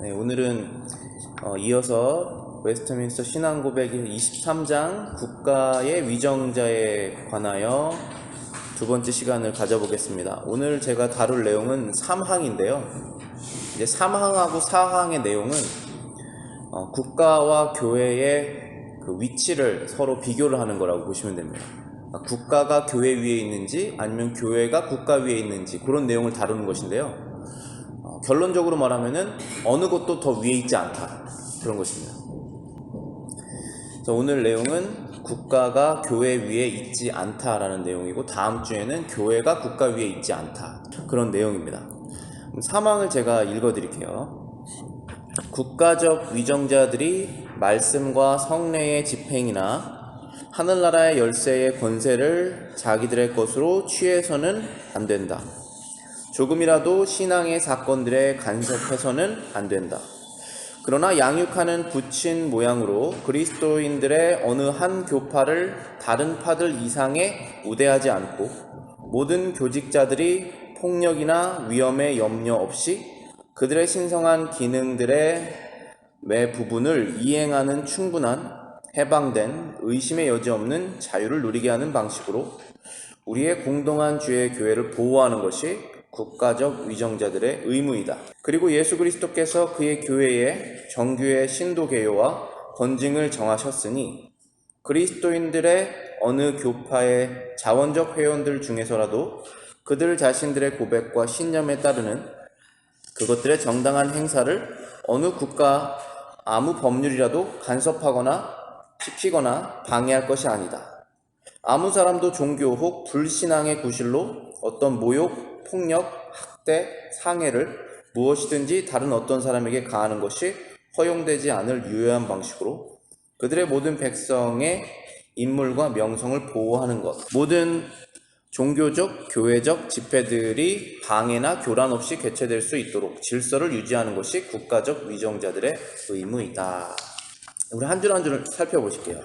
네, 오늘은 이어서 웨스트민스터 신앙고백 23장 국가의 위정자에 관하여 두 번째 시간을 가져보겠습니다. 오늘 제가 다룰 내용은 3항인데요. 이제 3항하고 4항의 내용은 국가와 교회의 그 위치를 서로 비교를 하는 거라고 보시면 됩니다. 국가가 교회 위에 있는지 아니면 교회가 국가 위에 있는지 그런 내용을 다루는 것인데요. 결론적으로 말하면은 어느 것도 더 위에 있지 않다, 그런 것입니다. 그래서 오늘 내용은 국가가 교회 위에 있지 않다라는 내용이고, 다음 주에는 교회가 국가 위에 있지 않다, 그런 내용입니다. 사망을 제가 읽어드릴게요. 국가적 위정자들이 말씀과 성례의 집행이나 하늘나라의 열쇠의 권세를 자기들의 것으로 취해서는 안 된다. 조금이라도 신앙의 사건들에 간섭해서는 안 된다. 그러나 양육하는 부친 모양으로 그리스도인들의 어느 한 교파를 다른 파들 이상에 우대하지 않고, 모든 교직자들이 폭력이나 위험에 염려 없이 그들의 신성한 기능들의 매 부분을 이행하는 충분한 해방된 의심의 여지 없는 자유를 누리게 하는 방식으로 우리의 공동한 주의 교회를 보호하는 것이 국가적 위정자들의 의무이다. 그리고 예수 그리스도께서 그의 교회에 정규의 신도 개요와 권징을 정하셨으니 그리스도인들의 어느 교파의 자원적 회원들 중에서라도 그들 자신들의 고백과 신념에 따르는 그것들의 정당한 행사를 어느 국가 아무 법률이라도 간섭하거나 지키거나 방해할 것이 아니다. 아무 사람도 종교 혹 불신앙의 구실로 어떤 모욕, 폭력, 학대, 상해를 무엇이든지 다른 어떤 사람에게 가하는 것이 허용되지 않을 유효한 방식으로 그들의 모든 백성의 인물과 명성을 보호하는 것, 모든 종교적, 교회적 집회들이 방해나 교란 없이 개최될 수 있도록 질서를 유지하는 것이 국가적 위정자들의 의무이다. 우리 한 줄 한 줄을 살펴보실게요.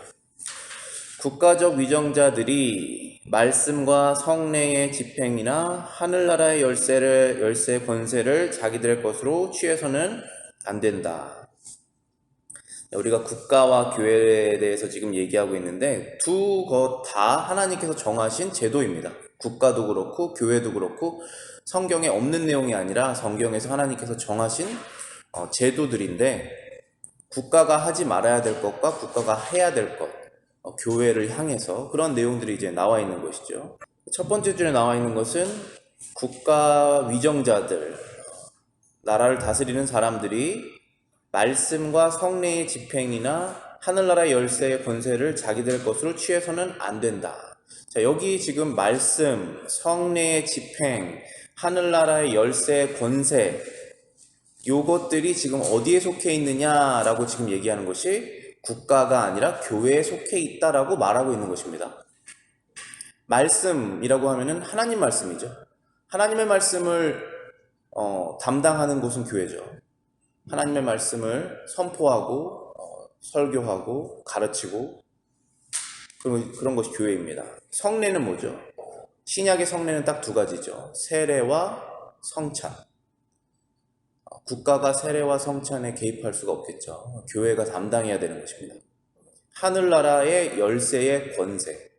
국가적 위정자들이 말씀과 성례의 집행이나 하늘나라의 열쇠 권세를 자기들의 것으로 취해서는 안 된다. 우리가 국가와 교회에 대해서 지금 얘기하고 있는데 두 것 다 하나님께서 정하신 제도입니다. 국가도 그렇고 교회도 그렇고 성경에 없는 내용이 아니라 성경에서 하나님께서 정하신 제도들인데, 국가가 하지 말아야 될 것과 국가가 해야 될 것, 교회를 향해서 그런 내용들이 이제 나와 있는 것이죠. 첫 번째 줄에 나와 있는 것은 국가 위정자들, 나라를 다스리는 사람들이 말씀과 성례의 집행이나 하늘나라의 열쇠의 권세를 자기들 것으로 취해서는 안 된다. 자, 여기 지금 말씀, 성례의 집행, 하늘나라의 열쇠의 권세, 요것들이 지금 어디에 속해 있느냐라고 지금 얘기하는 것이 국가가 아니라 교회에 속해 있다라고 말하고 있는 것입니다. 말씀이라고 하면은 하나님 말씀이죠. 하나님의 말씀을 담당하는 곳은 교회죠. 하나님의 말씀을 선포하고 설교하고 가르치고 그런 것이 교회입니다. 성례는 뭐죠? 신약의 성례는 딱 두 가지죠. 세례와 성찬. 국가가 세례와 성찬에 개입할 수가 없겠죠. 교회가 담당해야 되는 것입니다. 하늘나라의 열쇠의 권세.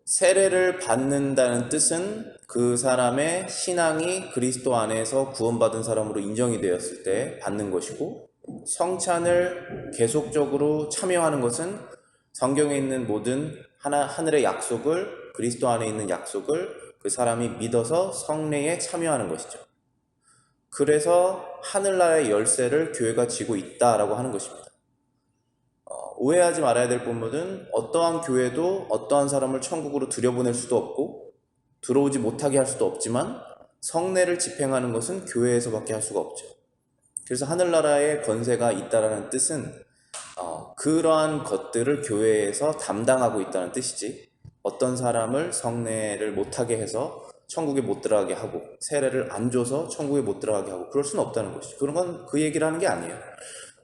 세례를 받는다는 뜻은 그 사람의 신앙이 그리스도 안에서 구원받은 사람으로 인정이 되었을 때 받는 것이고, 성찬을 계속적으로 참여하는 것은 성경에 있는 모든 하늘의 약속을, 그리스도 안에 있는 약속을 그 사람이 믿어서 성례에 참여하는 것이죠. 그래서 하늘나라의 열쇠를 교회가 쥐고 있다라고 하는 것입니다. 오해하지 말아야 될 부분은 어떠한 교회도 어떠한 사람을 천국으로 들여보낼 수도 없고 들어오지 못하게 할 수도 없지만, 성례를 집행하는 것은 교회에서밖에 할 수가 없죠. 그래서 하늘나라의 권세가 있다라는 뜻은 그러한 것들을 교회에서 담당하고 있다는 뜻이지, 어떤 사람을 성례를 못하게 해서 천국에 못 들어가게 하고 세례를 안 줘서 천국에 못 들어가게 하고 그럴 수는 없다는 것이죠. 그런 건 그 얘기를 하는 게 아니에요.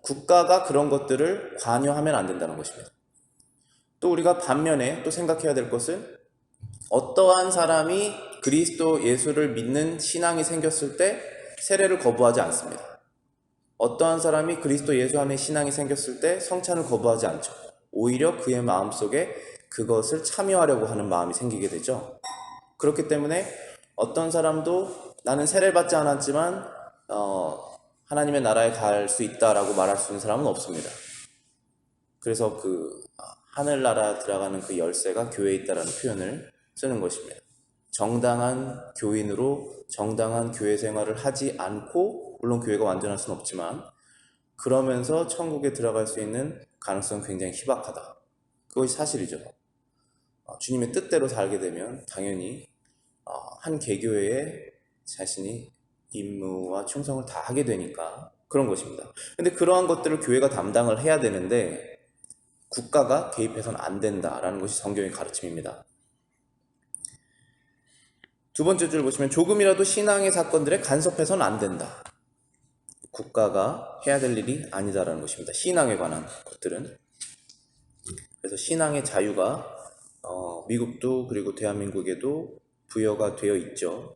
국가가 그런 것들을 관여하면 안 된다는 것입니다. 또 우리가 반면에 또 생각해야 될 것은, 어떠한 사람이 그리스도 예수를 믿는 신앙이 생겼을 때 세례를 거부하지 않습니다. 어떠한 사람이 그리스도 예수 안에 신앙이 생겼을 때 성찬을 거부하지 않죠. 오히려 그의 마음속에 그것을 참여하려고 하는 마음이 생기게 되죠. 그렇기 때문에 어떤 사람도 나는 세례를 받지 않았지만 하나님의 나라에 갈 수 있다라고 말할 수 있는 사람은 없습니다. 그래서 그 하늘나라 들어가는 그 열쇠가 교회에 있다라는 표현을 쓰는 것입니다. 정당한 교인으로 정당한 교회 생활을 하지 않고, 물론 교회가 완전할 수는 없지만 그러면서 천국에 들어갈 수 있는 가능성은 굉장히 희박하다. 그것이 사실이죠. 주님의 뜻대로 살게 되면 당연히 한 개교회에 자신이 임무와 충성을 다 하게 되니까 그런 것입니다. 근데 그러한 것들을 교회가 담당을 해야 되는데 국가가 개입해서는 안 된다라는 것이 성경의 가르침입니다. 두 번째 줄 보시면 조금이라도 신앙의 사건들에 간섭해서는 안 된다. 국가가 해야 될 일이 아니다라는 것입니다. 신앙에 관한 것들은. 그래서 신앙의 자유가 미국도 그리고 대한민국에도 부여가 되어 있죠.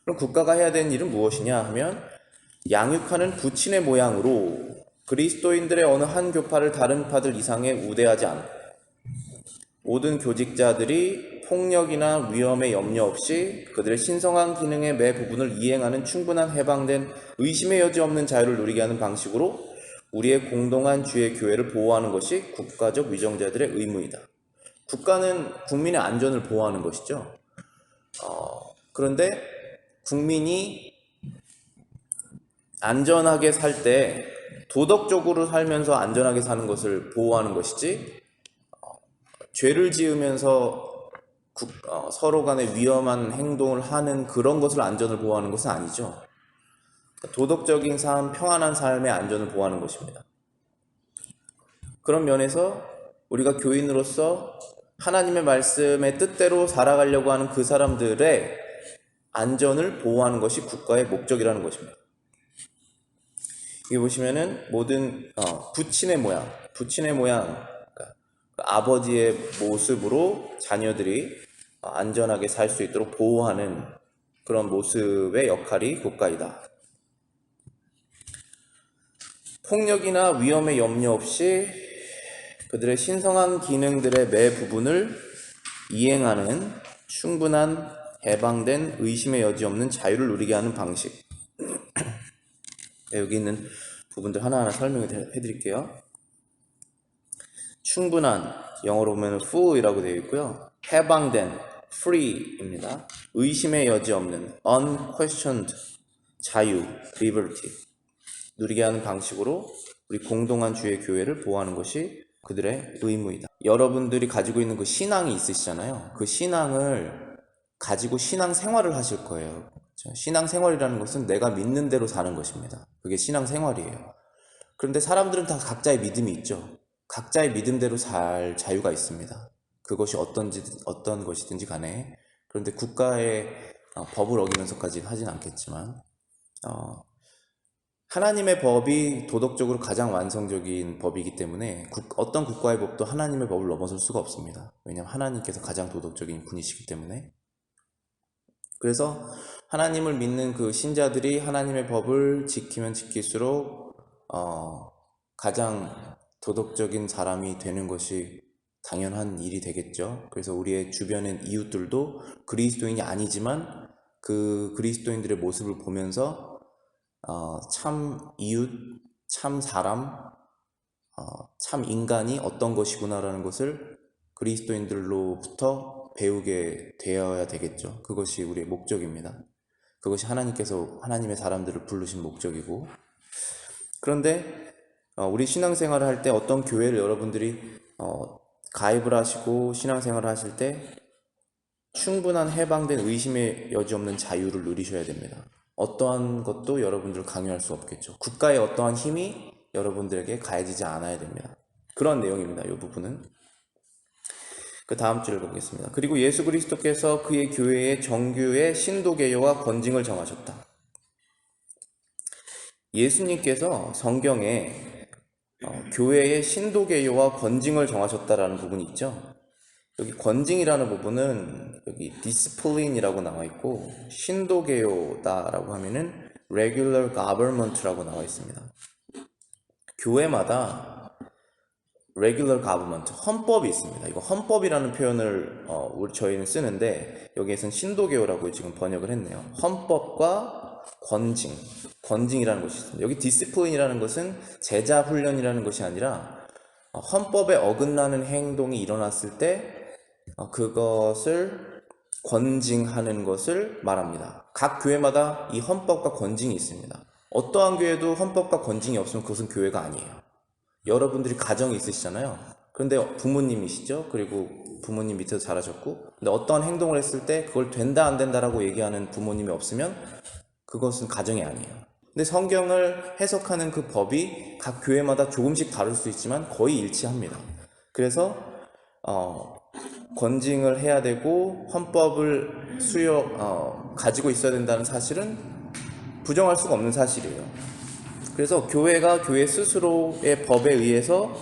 그럼 국가가 해야 되는 일은 무엇이냐 하면 양육하는 부친의 모양으로 그리스도인들의 어느 한 교파를 다른 파들 이상에 우대하지 않고 모든 교직자들이 폭력이나 위험에 염려 없이 그들의 신성한 기능의 매 부분을 이행하는 충분한 해방된 의심의 여지 없는 자유를 누리게 하는 방식으로 우리의 공동한 주의 교회를 보호하는 것이 국가적 위정자들의 의무이다. 국가는 국민의 안전을 보호하는 것이죠. 그런데 국민이 안전하게 살 때 도덕적으로 살면서 안전하게 사는 것을 보호하는 것이지, 죄를 지으면서 서로 간에 위험한 행동을 하는 그런 것을 안전을 보호하는 것은 아니죠. 도덕적인 삶, 평안한 삶의 안전을 보호하는 것입니다. 그런 면에서 우리가 교인으로서 하나님의 말씀의 뜻대로 살아가려고 하는 그 사람들의 안전을 보호하는 것이 국가의 목적이라는 것입니다. 여기 보시면은 모든 부친의 모양, 그러니까 아버지의 모습으로 자녀들이 안전하게 살 수 있도록 보호하는 그런 모습의 역할이 국가이다. 폭력이나 위험에 염려 없이 그들의 신성한 기능들의 매 부분을 이행하는 충분한 해방된 의심의 여지 없는 자유를 누리게 하는 방식. 여기 있는 부분들 하나하나 설명을 해드릴게요. 충분한, 영어로 보면 full이라고 되어 있고요. 해방된, free입니다. 의심의 여지 없는, unquestioned, 자유, liberty. 누리게 하는 방식으로 우리 공동한 주의 교회를 보호하는 것이 그들의 의무이다. 여러분들이 가지고 있는 그 신앙이 있으시잖아요. 그 신앙을 가지고 신앙 생활을 하실 거예요. 신앙 생활이라는 것은 내가 믿는 대로 사는 것입니다. 그게 신앙 생활이에요. 그런데 사람들은 다 각자의 믿음이 있죠. 각자의 믿음대로 살 자유가 있습니다. 그것이 어떤 것이든지 간에. 그런데 국가의 법을 어기면서까지 하진 않겠지만 하나님의 법이 도덕적으로 가장 완성적인 법이기 때문에 어떤 국가의 법도 하나님의 법을 넘어설 수가 없습니다. 왜냐하면 하나님께서 가장 도덕적인 분이시기 때문에. 그래서 하나님을 믿는 그 신자들이 하나님의 법을 지키면 지킬수록 가장 도덕적인 사람이 되는 것이 당연한 일이 되겠죠. 그래서 우리의 주변의 이웃들도 그리스도인이 아니지만 그 그리스도인들의 모습을 보면서 참 이웃, 참 사람, 참 인간이 어떤 것이구나라는 것을 그리스도인들로부터 배우게 되어야 되겠죠. 그것이 우리의 목적입니다. 그것이 하나님께서 하나님의 사람들을 부르신 목적이고, 그런데 우리 신앙생활을 할 때 어떤 교회를 여러분들이 가입을 하시고 신앙생활을 하실 때 충분한 해방된 의심의 여지 없는 자유를 누리셔야 됩니다. 어떠한 것도 여러분들을 강요할 수 없겠죠. 국가의 어떠한 힘이 여러분들에게 가해지지 않아야 됩니다. 그런 내용입니다. 이 부분은. 그 다음 줄을 보겠습니다. 그리고 예수 그리스도께서 그의 교회의 정규의 신도개요와 권징을 정하셨다. 예수님께서 성경에 교회의 신도개요와 권징을 정하셨다라는 부분이 있죠. 여기 권징이라는 부분은 여기 discipline이라고 나와 있고 신도개요다라고 하면은 regular government라고 나와 있습니다. 교회마다 regular government, 헌법이 있습니다. 이거 헌법이라는 표현을 저희는 쓰는데 여기에선 신도개요라고 지금 번역을 했네요. 헌법과 권징이라는 것이 있습니다. 여기 discipline이라는 것은 제자 훈련이라는 것이 아니라 헌법에 어긋나는 행동이 일어났을 때 그것을 권징하는 것을 말합니다. 각 교회마다 이 헌법과 권징이 있습니다. 어떠한 교회도 헌법과 권징이 없으면 그것은 교회가 아니에요. 여러분들이 가정이 있으시잖아요. 그런데 부모님이시죠. 그리고 부모님 밑에서 자라셨고, 근데 어떠한 행동을 했을 때 그걸 된다 안 된다라고 얘기하는 부모님이 없으면 그것은 가정이 아니에요. 근데 성경을 해석하는 그 법이 각 교회마다 조금씩 다를 수 있지만 거의 일치합니다. 그래서 권징을 해야 되고 헌법을 가지고 있어야 된다는 사실은 부정할 수가 없는 사실이에요. 그래서 교회가 교회 스스로의 법에 의해서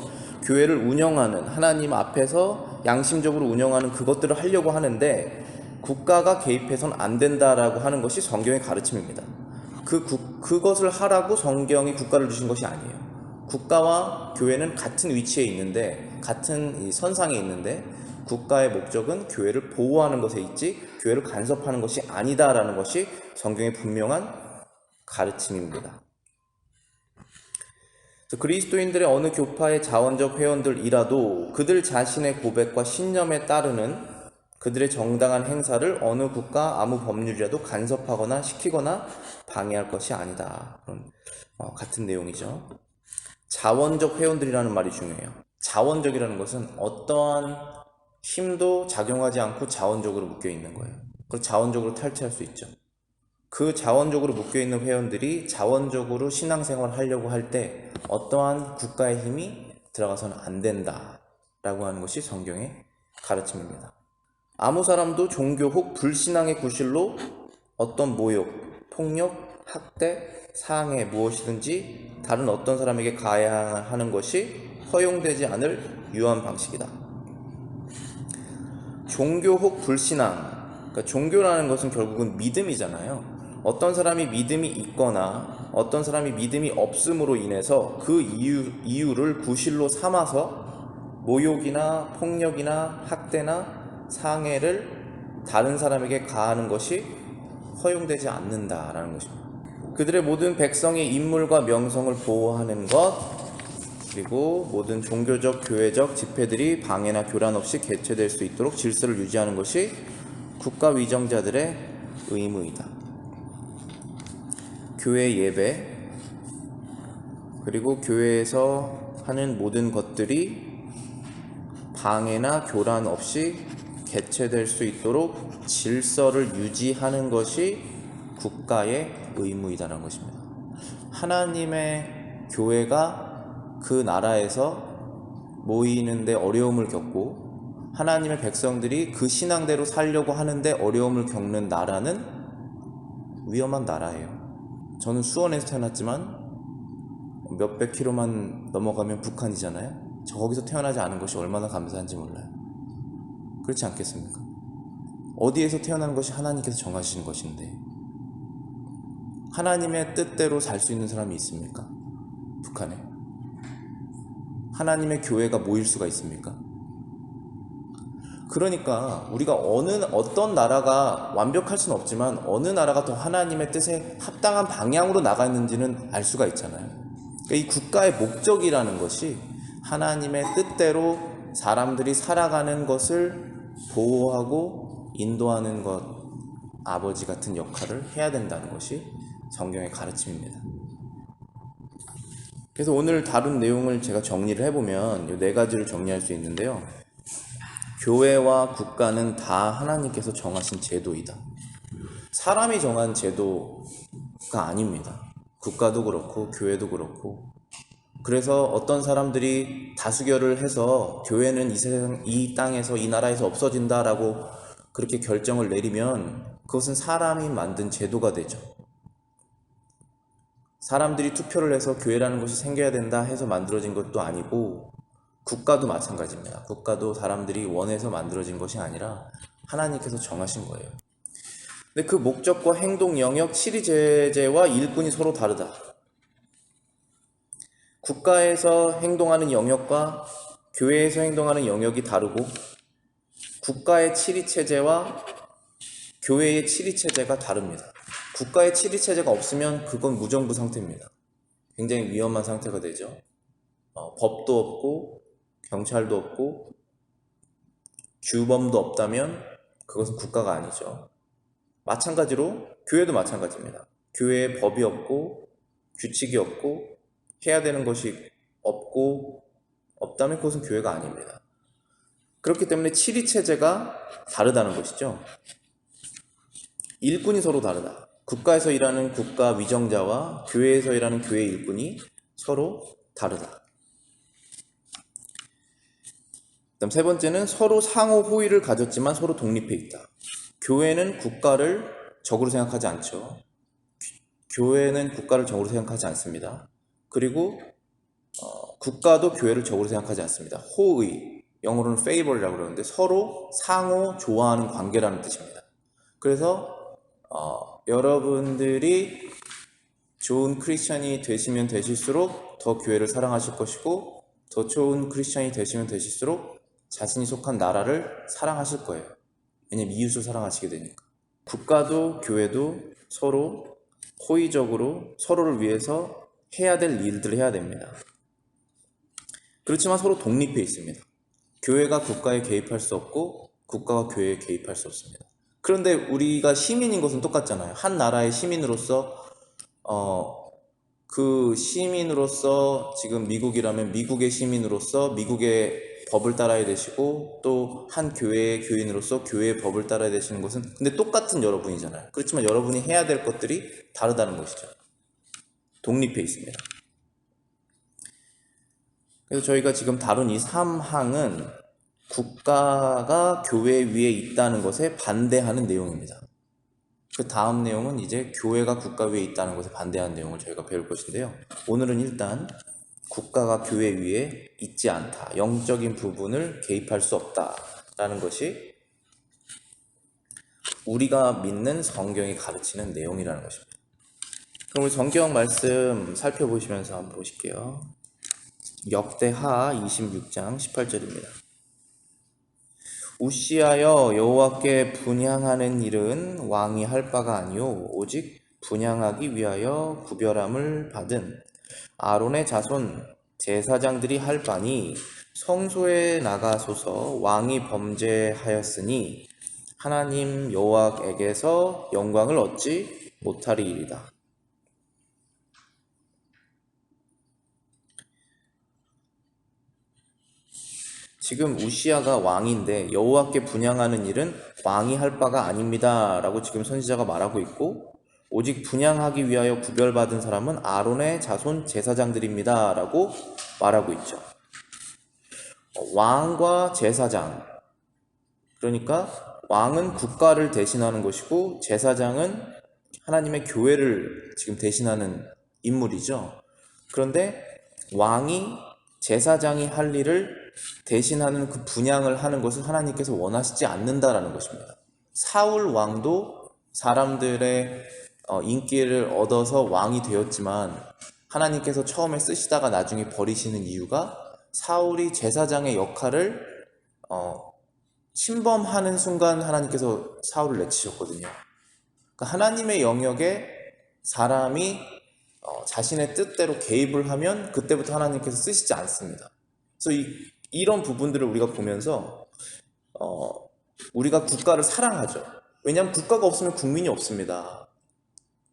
교회를 운영하는, 하나님 앞에서 양심적으로 운영하는 그것들을 하려고 하는데 국가가 개입해서는 안 된다라고 하는 것이 성경의 가르침입니다. 그것을 하라고 성경이 국가를 주신 것이 아니에요. 국가와 교회는 같은 위치에 있는데, 같은 이 선상에 있는데 국가의 목적은 교회를 보호하는 것에 있지 교회를 간섭하는 것이 아니다라는 것이 성경의 분명한 가르침입니다. 그리스도인들의 어느 교파의 자원적 회원들이라도 그들 자신의 고백과 신념에 따르는 그들의 정당한 행사를 어느 국가 아무 법률이라도 간섭하거나 시키거나 방해할 것이 아니다. 같은 내용이죠. 자원적 회원들이라는 말이 중요해요. 자원적이라는 것은 어떠한 힘도 작용하지 않고 자원적으로 묶여 있는 거예요. 그걸 자원적으로 탈취할 수 있죠. 그 자원적으로 묶여있는 회원들이 자원적으로 신앙생활을 하려고 할 때 어떠한 국가의 힘이 들어가서는 안 된다라고 하는 것이 성경의 가르침입니다. 아무 사람도 종교 혹 불신앙의 구실로 어떤 모욕, 폭력, 학대, 상해 무엇이든지 다른 어떤 사람에게 가해하는 것이 허용되지 않을 유한 방식이다. 종교 혹 불신앙, 그러니까 종교라는 것은 결국은 믿음이잖아요. 어떤 사람이 믿음이 있거나 어떤 사람이 믿음이 없음으로 인해서 그 이유를 구실로 삼아서 모욕이나 폭력이나 학대나 상해를 다른 사람에게 가하는 것이 허용되지 않는다라는 것입니다. 그들의 모든 백성의 인물과 명성을 보호하는 것, 그리고 모든 종교적, 교회적 집회들이 방해나 교란 없이 개최될 수 있도록 질서를 유지하는 것이 국가 위정자들의 의무이다. 교회 예배, 그리고 교회에서 하는 모든 것들이 방해나 교란 없이 개최될 수 있도록 질서를 유지하는 것이 국가의 의무이다라는 것입니다. 하나님의 교회가 그 나라에서 모이는데 어려움을 겪고 하나님의 백성들이 그 신앙대로 살려고 하는데 어려움을 겪는 나라는 위험한 나라예요. 저는 수원에서 태어났지만 몇백 킬로만 넘어가면 북한이잖아요. 저 거기서 태어나지 않은 것이 얼마나 감사한지 몰라요. 그렇지 않겠습니까? 어디에서 태어나는 것이 하나님께서 정하시는 것인데 하나님의 뜻대로 살 수 있는 사람이 있습니까? 북한에 하나님의 교회가 모일 수가 있습니까? 그러니까 우리가 어떤 나라가 완벽할 수는 없지만 어느 나라가 더 하나님의 뜻에 합당한 방향으로 나가는지는 알 수가 있잖아요. 그러니까 이 국가의 목적이라는 것이 하나님의 뜻대로 사람들이 살아가는 것을 보호하고 인도하는 것, 아버지 같은 역할을 해야 된다는 것이 성경의 가르침입니다. 그래서 오늘 다룬 내용을 제가 정리를 해보면 이 네 가지를 정리할 수 있는데요. 교회와 국가는 다 하나님께서 정하신 제도이다. 사람이 정한 제도가 아닙니다. 국가도 그렇고 교회도 그렇고. 그래서 어떤 사람들이 다수결을 해서 교회는 이 땅에서 이 나라에서 없어진다라고 그렇게 결정을 내리면 그것은 사람이 만든 제도가 되죠. 사람들이 투표를 해서 교회라는 것이 생겨야 된다 해서 만들어진 것도 아니고 국가도 마찬가지입니다. 국가도 사람들이 원해서 만들어진 것이 아니라 하나님께서 정하신 거예요. 근데 그 목적과 행동 영역, 치리제재와 일꾼이 서로 다르다. 국가에서 행동하는 영역과 교회에서 행동하는 영역이 다르고, 국가의 치리체제와 교회의 치리체제가 다릅니다. 국가의 치리체제가 없으면 그건 무정부 상태입니다. 굉장히 위험한 상태가 되죠. 법도 없고 경찰도 없고 규범도 없다면 그것은 국가가 아니죠. 마찬가지로 교회도 마찬가지입니다. 교회에 법이 없고 규칙이 없고 해야 되는 것이 없다면 그것은 교회가 아닙니다. 그렇기 때문에 치리체제가 다르다는 것이죠. 일꾼이 서로 다르다. 국가에서 일하는 국가 위정자와 교회에서 일하는 교회 일꾼이 서로 다르다. 그다음 세 번째는 서로 상호 호의를 가졌지만 서로 독립해 있다. 교회는 국가를 적으로 생각하지 않죠. 교회는 국가를 적으로 생각하지 않습니다. 그리고 국가도 교회를 적으로 생각하지 않습니다. 호의, 영어로는 favor이라고 그러는데 서로 상호 좋아하는 관계라는 뜻입니다. 그래서 여러분들이 좋은 크리스천이 되시면 되실수록 더 교회를 사랑하실 것이고, 더 좋은 크리스천이 되시면 되실수록 자신이 속한 나라를 사랑하실 거예요. 왜냐면 이웃을 사랑하시게 되니까. 국가도 교회도 서로 호의적으로 서로를 위해서 해야 될 일들을 해야 됩니다. 그렇지만 서로 독립해 있습니다. 교회가 국가에 개입할 수 없고 국가가 교회에 개입할 수 없습니다. 그런데 우리가 시민인 것은 똑같잖아요. 한 나라의 시민으로서 그 시민으로서 지금 미국이라면 미국의 시민으로서 미국의 법을 따라야 되시고, 또 한 교회의 교인으로서 교회의 법을 따라야 되시는 것은 근데 똑같은 여러분이잖아요. 그렇지만 여러분이 해야 될 것들이 다르다는 것이죠. 독립해 있습니다. 그래서 저희가 지금 다룬 이 3항은 국가가 교회 위에 있다는 것에 반대하는 내용입니다. 그 다음 내용은 이제 교회가 국가 위에 있다는 것에 반대하는 내용을 저희가 배울 것인데요. 오늘은 일단 국가가 교회 위에 있지 않다, 영적인 부분을 개입할 수 없다라는 것이 우리가 믿는 성경이 가르치는 내용이라는 것입니다. 그럼 우리 성경 말씀 살펴보시면서 한번 보실게요. 역대하 26장 18절입니다. 우시하여 여호와께 분향하는 일은 왕이 할 바가 아니요 오직 분향하기 위하여 구별함을 받은 아론의 자손 제사장들이 할 바니, 성소에 나가소서. 왕이 범죄하였으니 하나님 여호와에게서 영광을 얻지 못하리이다. 지금 우시아가 왕인데 여호와께 분향하는 일은 왕이 할 바가 아닙니다 라고 지금 선지자가 말하고 있고, 오직 분향하기 위하여 구별받은 사람은 아론의 자손 제사장들입니다 라고 말하고 있죠. 왕과 제사장, 그러니까 왕은 국가를 대신하는 것이고 제사장은 하나님의 교회를 지금 대신하는 인물이죠. 그런데 왕이 제사장이 할 일을 대신하는 그 분향을 하는 것을 하나님께서 원하시지 않는다라는 것입니다. 사울 왕도 사람들의 인기를 얻어서 왕이 되었지만 하나님께서 처음에 쓰시다가 나중에 버리시는 이유가 사울이 제사장의 역할을 침범하는 순간 하나님께서 사울을 내치셨거든요. 그러니까 하나님의 영역에 사람이 자신의 뜻대로 개입을 하면 그때부터 하나님께서 쓰시지 않습니다. 그래서 이런 부분들을 우리가 보면서 우리가 국가를 사랑하죠. 왜냐하면 국가가 없으면 국민이 없습니다.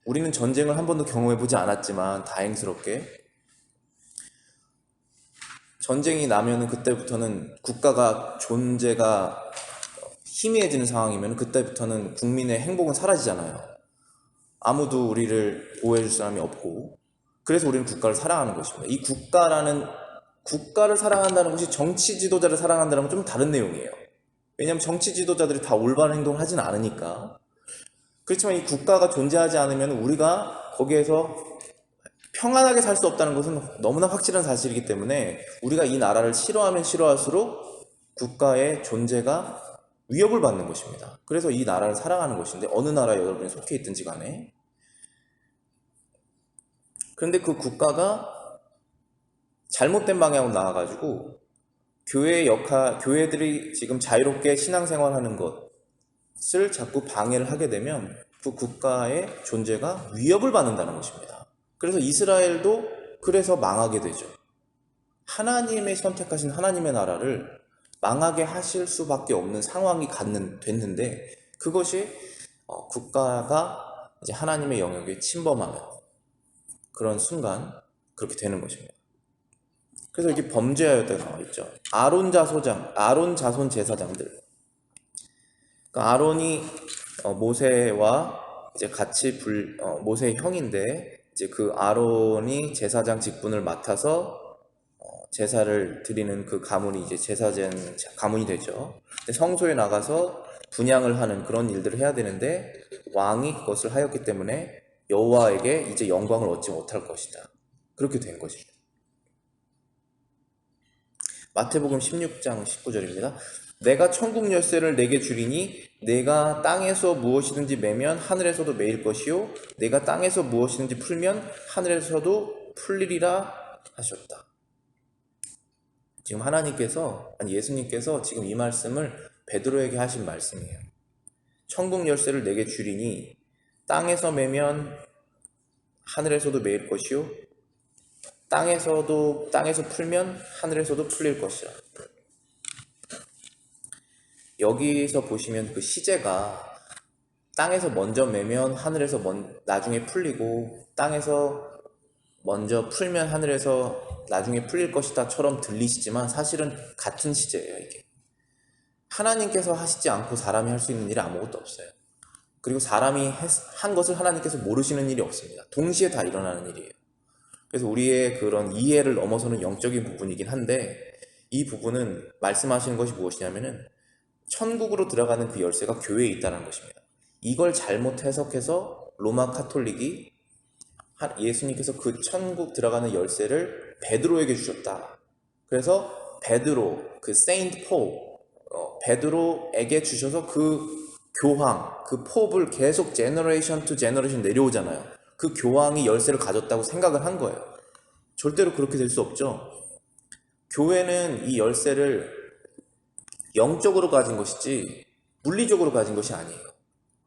우리는 전쟁을 한 번도 경험해보지 않았지만 다행스럽게 전쟁이 나면은 그때부터는 국가가 존재가 희미해지는 상황이면 그때부터는 국민의 행복은 사라지잖아요. 아무도 우리를 보호해줄 사람이 없고, 그래서 우리는 국가를 사랑하는 것입니다. 이 국가를 사랑한다는 것이 정치 지도자를 사랑한다는 건 좀 다른 내용이에요. 왜냐하면 정치 지도자들이 다 올바른 행동을 하진 않으니까. 그렇지만 이 국가가 존재하지 않으면 우리가 거기에서 평안하게 살 수 없다는 것은 너무나 확실한 사실이기 때문에 우리가 이 나라를 싫어하면 싫어할수록 국가의 존재가 위협을 받는 것입니다. 그래서 이 나라를 사랑하는 것인데, 어느 나라에 여러분이 속해 있든지 간에. 그런데 그 국가가 잘못된 방향으로 나와가지고 교회들이 지금 자유롭게 신앙생활하는 것을 자꾸 방해를 하게 되면 그 국가의 존재가 위협을 받는다는 것입니다. 그래서 이스라엘도 그래서 망하게 되죠. 하나님의 선택하신 하나님의 나라를 망하게 하실 수밖에 없는 상황이 됐는데, 그것이 국가가 이제 하나님의 영역에 침범하는 그런 순간 그렇게 되는 것입니다. 그래서 이렇게 범죄하였다고 나와 있죠. 아론 자손 제사장들. 그러니까 아론이 모세와 이제 같이 모세의 형인데, 이제 그 아론이 제사장 직분을 맡아서 제사를 드리는 그 가문이 이제 제사장 가문이 되죠. 근데 성소에 나가서 분향을 하는 그런 일들을 해야 되는데, 왕이 그것을 하였기 때문에 여호와에게 이제 영광을 얻지 못할 것이다. 그렇게 된 것입니다. 마태복음 16장 19절입니다. 내가 천국 열쇠를 내게 주리니 내가 땅에서 무엇이든지 매면 하늘에서도 매일 것이요 내가 땅에서 무엇이든지 풀면 하늘에서도 풀리리라 하셨다. 지금 예수님께서 지금 이 말씀을 베드로에게 하신 말씀이에요. 천국 열쇠를 내게 주리니 땅에서 매면 하늘에서도 매일 것이요 땅에서 풀면 하늘에서도 풀릴 것이라. 여기서 보시면 그 시제가 땅에서 먼저 매면 하늘에서 나중에 풀리고, 땅에서 먼저 풀면 하늘에서 나중에 풀릴 것이다처럼 들리시지만 사실은 같은 시제예요. 이게 하나님께서 하시지 않고 사람이 할 수 있는 일이 아무것도 없어요. 그리고 사람이 한 것을 하나님께서 모르시는 일이 없습니다. 동시에 다 일어나는 일이에요. 그래서 우리의 그런 이해를 넘어서는 영적인 부분이긴 한데, 이 부분은 말씀하시는 것이 무엇이냐면은 천국으로 들어가는 그 열쇠가 교회에 있다는 것입니다. 이걸 잘못 해석해서 로마 카톨릭이 예수님께서 그 천국 들어가는 열쇠를 베드로에게 주셨다. 그래서 베드로, 그 세인트 폴, 베드로에게 주셔서 그 교황, 그 pop을 계속 제너레이션 투 제너레이션 내려오잖아요. 그 교황이 열쇠를 가졌다고 생각을 한 거예요. 절대로 그렇게 될 수 없죠. 교회는 이 열쇠를 영적으로 가진 것이지 물리적으로 가진 것이 아니에요.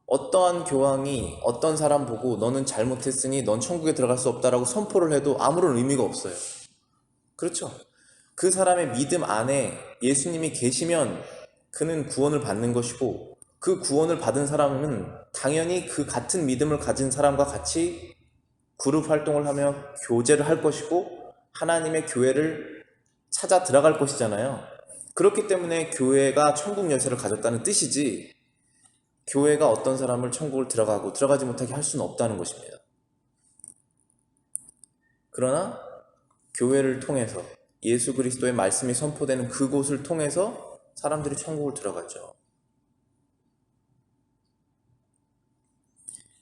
어떠한 교황이 어떤 사람 보고 너는 잘못했으니 넌 천국에 들어갈 수 없다라고 선포를 해도 아무런 의미가 없어요. 그렇죠? 그 사람의 믿음 안에 예수님이 계시면 그는 구원을 받는 것이고, 그 구원을 받은 사람은 당연히 그 같은 믿음을 가진 사람과 같이 그룹 활동을 하며 교제를 할 것이고 하나님의 교회를 찾아 들어갈 것이잖아요. 그렇기 때문에 교회가 천국 열쇠를 가졌다는 뜻이지, 교회가 어떤 사람을 천국을 들어가지 못하게 할 수는 없다는 것입니다. 그러나 교회를 통해서 예수 그리스도의 말씀이 선포되는 그곳을 통해서 사람들이 천국을 들어가죠.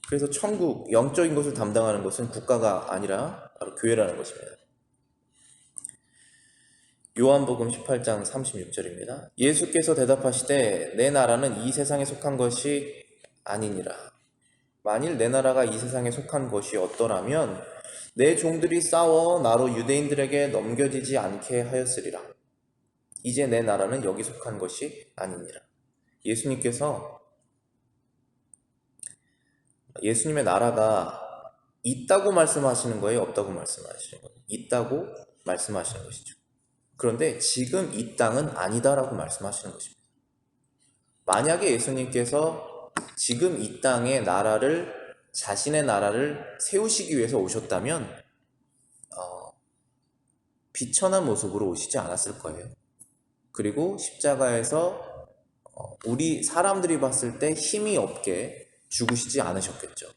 그래서 천국, 영적인 것을 담당하는 것은 국가가 아니라 바로 교회라는 것입니다. 요한복음 18장 36절입니다. 예수께서 대답하시되 내 나라는 이 세상에 속한 것이 아니니라. 만일 내 나라가 이 세상에 속한 것이 어떠라면 내 종들이 싸워 나로 유대인들에게 넘겨지지 않게 하였으리라. 이제 내 나라는 여기 속한 것이 아니니라. 예수님의 나라가 있다고 말씀하시는 거예요? 없다고 말씀하시는 거예요? 있다고 말씀하시는 것이죠. 그런데 지금 이 땅은 아니다라고 말씀하시는 것입니다. 만약에 예수님께서 지금 이 땅의 자신의 나라를 세우시기 위해서 오셨다면 비천한 모습으로 오시지 않았을 거예요. 그리고 십자가에서 우리 사람들이 봤을 때 힘이 없게 죽으시지 않으셨겠죠.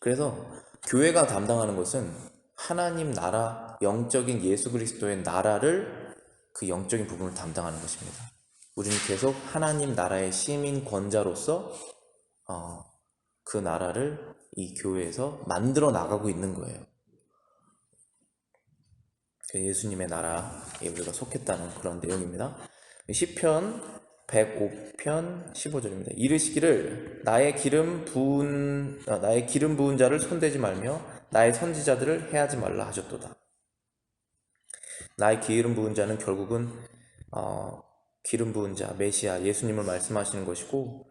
그래서 교회가 담당하는 것은 하나님 나라, 영적인 예수 그리스도의 나라를, 그 영적인 부분을 담당하는 것입니다. 우리는 계속 하나님 나라의 시민 권자로서 그 나라를 이 교회에서 만들어 나가고 있는 거예요. 그 예수님의 나라에 우리가 속했다는 그런 내용입니다. 시편 105편 15절입니다. 이르시기를 나의 기름 부은 자를 손대지 말며 나의 선지자들을 해하지 말라 하셨도다. 나의 기름 부은 자는 결국은 기름 부은 자 메시아 예수님을 말씀하시는 것이고,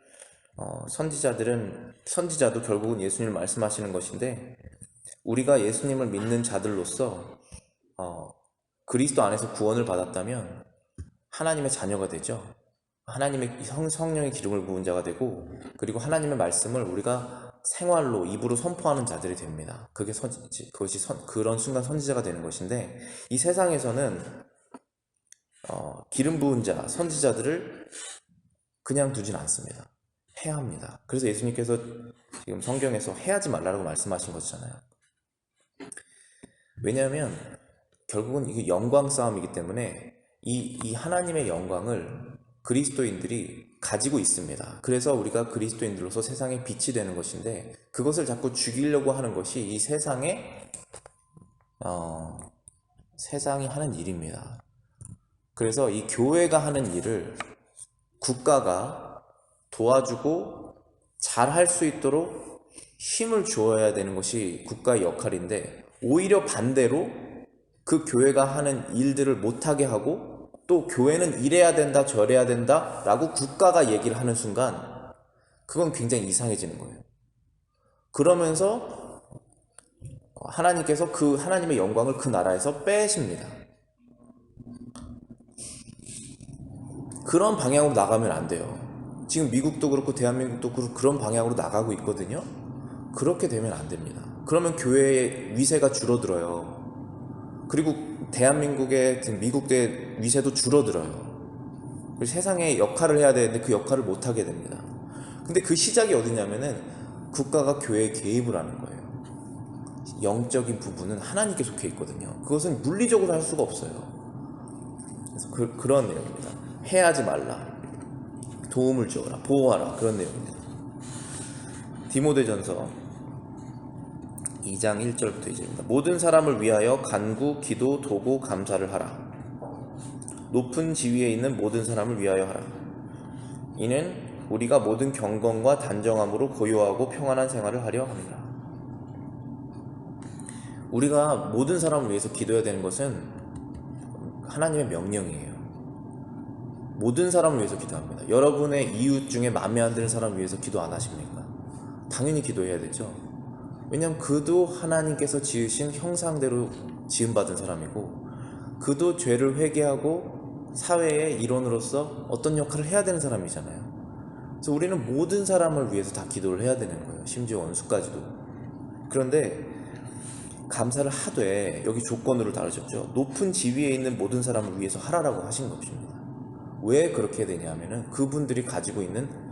선지자도 결국은 예수님을 말씀하시는 것인데, 우리가 예수님을 믿는 자들로서 그리스도 안에서 구원을 받았다면 하나님의 자녀가 되죠. 하나님의 성령의 기름을 부은 자가 되고, 그리고 하나님의 말씀을 우리가 생활로 입으로 선포하는 자들이 됩니다. 그런 순간 선지자가 되는 것인데, 이 세상에서는 기름 부은 자, 선지자들을 그냥 두진 않습니다. 해야 합니다. 그래서 예수님께서 지금 성경에서 해하지 말라고 말씀하신 거잖아요. 왜냐하면 결국은 이게 영광 싸움이기 때문에 이 하나님의 영광을 그리스도인들이 가지고 있습니다. 그래서 우리가 그리스도인들로서 세상에 빛이 되는 것인데, 그것을 자꾸 죽이려고 하는 것이 이 세상이 하는 일입니다. 그래서 이 교회가 하는 일을 국가가 도와주고 잘 할 수 있도록 힘을 주어야 되는 것이 국가의 역할인데, 오히려 반대로 그 교회가 하는 일들을 못하게 하고, 또 교회는 이래야 된다 저래야 된다 라고 국가가 얘기를 하는 순간 그건 굉장히 이상해지는 거예요. 그러면서 하나님께서 그 하나님의 영광을 그 나라에서 빼십니다. 그런 방향으로 나가면 안 돼요. 지금 미국도 그렇고 대한민국도 그렇고 그런 방향으로 나가고 있거든요. 그렇게 되면 안 됩니다. 그러면 교회의 위세가 줄어들어요. 그리고 대한민국의 미국의 위세도 줄어들어요. 세상에 역할을 해야 되는데 그 역할을 못하게 됩니다. 근데 그 시작이 어디냐면은 국가가 교회에 개입을 하는 거예요. 영적인 부분은 하나님께 속해 있거든요. 그것은 물리적으로 할 수가 없어요. 그래서 그런 내용입니다. 해하지 말라, 도움을 주어라, 보호하라, 그런 내용입니다. 디모데전서 2장 1절부터 2절입니다. 모든 사람을 위하여 간구, 기도, 도구, 감사를 하라. 높은 지위에 있는 모든 사람을 위하여 하라. 이는 우리가 모든 경건과 단정함으로 고요하고 평안한 생활을 하려 합니다. 우리가 모든 사람을 위해서 기도해야 되는 것은 하나님의 명령이에요. 모든 사람을 위해서 기도합니다. 여러분의 이웃 중에 마음에 안 드는 사람을 위해서 기도 안 하십니까? 당연히 기도해야 되죠. 왜냐하면 그도 하나님께서 지으신 형상대로 지음받은 사람이고, 그도 죄를 회개하고 사회의 일원으로서 어떤 역할을 해야 되는 사람이잖아요. 그래서 우리는 모든 사람을 위해서 다 기도를 해야 되는 거예요. 심지어 원수까지도. 그런데 감사를 하되, 여기 조건으로 다루셨죠. 높은 지위에 있는 모든 사람을 위해서 하라라고 하신 것입니다. 왜 그렇게 되냐면은 그분들이 가지고 있는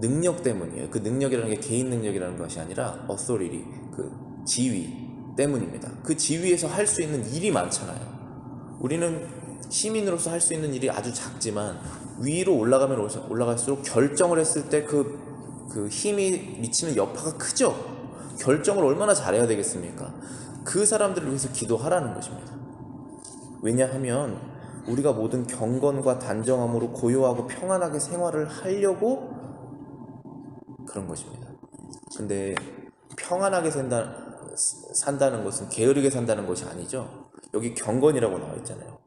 능력 때문이에요. 그 능력이라는 게 개인 능력이라는 것이 아니라 authority, 그 지위 때문입니다. 그 지위에서 할 수 있는 일이 많잖아요. 우리는 시민으로서 할 수 있는 일이 아주 작지만 위로 올라가면 올라갈수록 결정을 했을 때 그 힘이 미치는 여파가 크죠. 결정을 얼마나 잘해야 되겠습니까? 그 사람들을 위해서 기도하라는 것입니다. 왜냐하면 우리가 모든 경건과 단정함으로 고요하고 평안하게 생활을 하려고 그런 것입니다. 근데 평안하게 산다는 것은 게으르게 산다는 것이 아니죠. 여기 경건이라고 나와 있잖아요.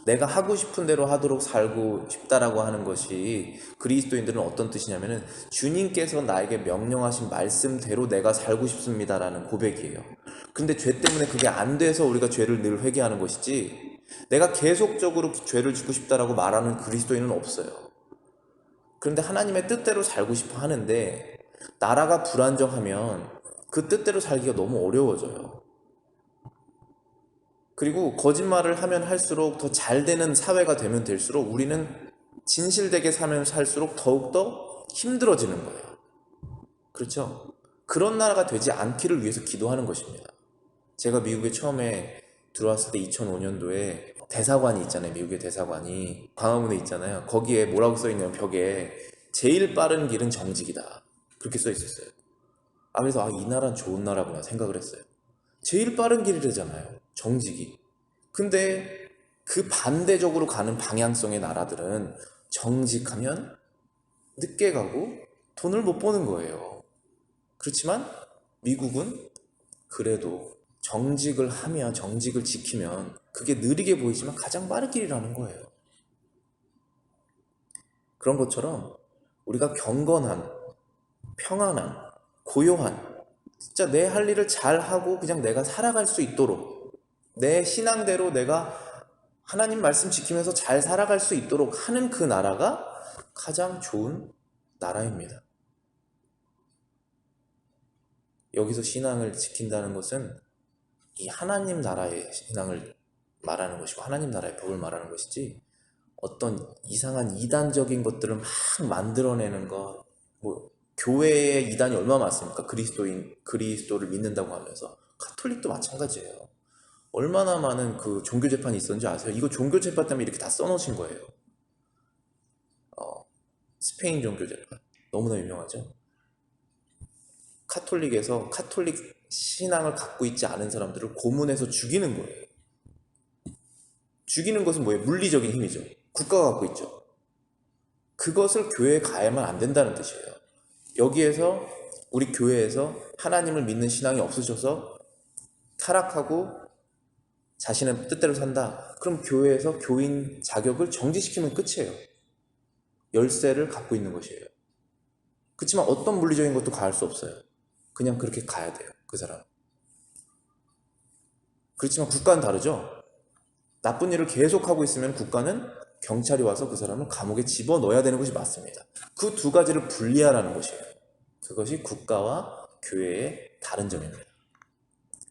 내가 하고 싶은 대로 하도록 살고 싶다라고 하는 것이 그리스도인들은 어떤 뜻이냐면은 주님께서 나에게 명령하신 말씀대로 내가 살고 싶습니다라는 고백이에요. 근데 죄 때문에 그게 안 돼서 우리가 죄를 늘 회개하는 것이지, 내가 계속적으로 죄를 짓고 싶다라고 말하는 그리스도인은 없어요. 그런데 하나님의 뜻대로 살고 싶어 하는데 나라가 불안정하면 그 뜻대로 살기가 너무 어려워져요. 그리고 거짓말을 하면 할수록 더 잘 되는 사회가 되면 될수록 우리는 진실되게 살면 살수록 더욱더 힘들어지는 거예요. 그렇죠? 그런 나라가 되지 않기를 위해서 기도하는 것입니다. 제가 미국에 처음에 들어왔을 때 2005년도에 대사관이 있잖아요. 미국의 대사관이 광화문에 있잖아요. 거기에 뭐라고 써있냐면 벽에 제일 빠른 길은 정직이다, 그렇게 써있었어요. 그래서 이 나라는 좋은 나라구나 생각을 했어요. 제일 빠른 길이래잖아요. 정직이. 근데 그 반대적으로 가는 방향성의 나라들은 정직하면 늦게 가고 돈을 못 버는 거예요. 그렇지만 미국은 그래도 정직을 하면, 정직을 지키면 그게 느리게 보이지만 가장 빠른 길이라는 거예요. 그런 것처럼 우리가 경건한, 평안한, 고요한, 진짜 내 할 일을 잘 하고 그냥 내가 살아갈 수 있도록, 내 신앙대로 내가 하나님 말씀 지키면서 잘 살아갈 수 있도록 하는 그 나라가 가장 좋은 나라입니다. 여기서 신앙을 지킨다는 것은 이 하나님 나라의 신앙을 말하는 것이고 하나님 나라의 법을 말하는 것이지, 어떤 이상한 이단적인 것들을 막 만들어내는 것, 뭐 교회의 이단이 얼마나 많습니까? 그리스도를 믿는다고 하면서. 가톨릭도 마찬가지예요. 얼마나 많은 그 종교 재판이 있었는지 아세요? 이거 종교 재판 때문에 이렇게 다 써놓으신 거예요. 스페인 종교 재판 너무나 유명하죠. 카톨릭에서 카톨릭 신앙을 갖고 있지 않은 사람들을 고문해서 죽이는 거예요. 죽이는 것은 뭐예요? 물리적인 힘이죠. 국가가 갖고 있죠. 그것을 교회에 가야만 안 된다는 뜻이에요. 여기에서 우리 교회에서 하나님을 믿는 신앙이 없으셔서 타락하고 자신의 뜻대로 산다. 그럼 교회에서 교인 자격을 정지시키면 끝이에요. 열쇠를 갖고 있는 것이에요. 그렇지만 어떤 물리적인 것도 가할 수 없어요. 그냥 그렇게 가야 돼요. 그 사람. 그렇지만 국가는 다르죠. 나쁜 일을 계속하고 있으면 국가는 경찰이 와서 그 사람을 감옥에 집어넣어야 되는 것이 맞습니다. 그 두 가지를 분리하라는 것이에요. 그것이 국가와 교회의 다른 점입니다.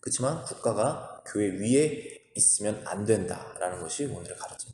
그렇지만 국가가 교회 위에 있으면 안 된다라는 것이 오늘의 가르침입니다.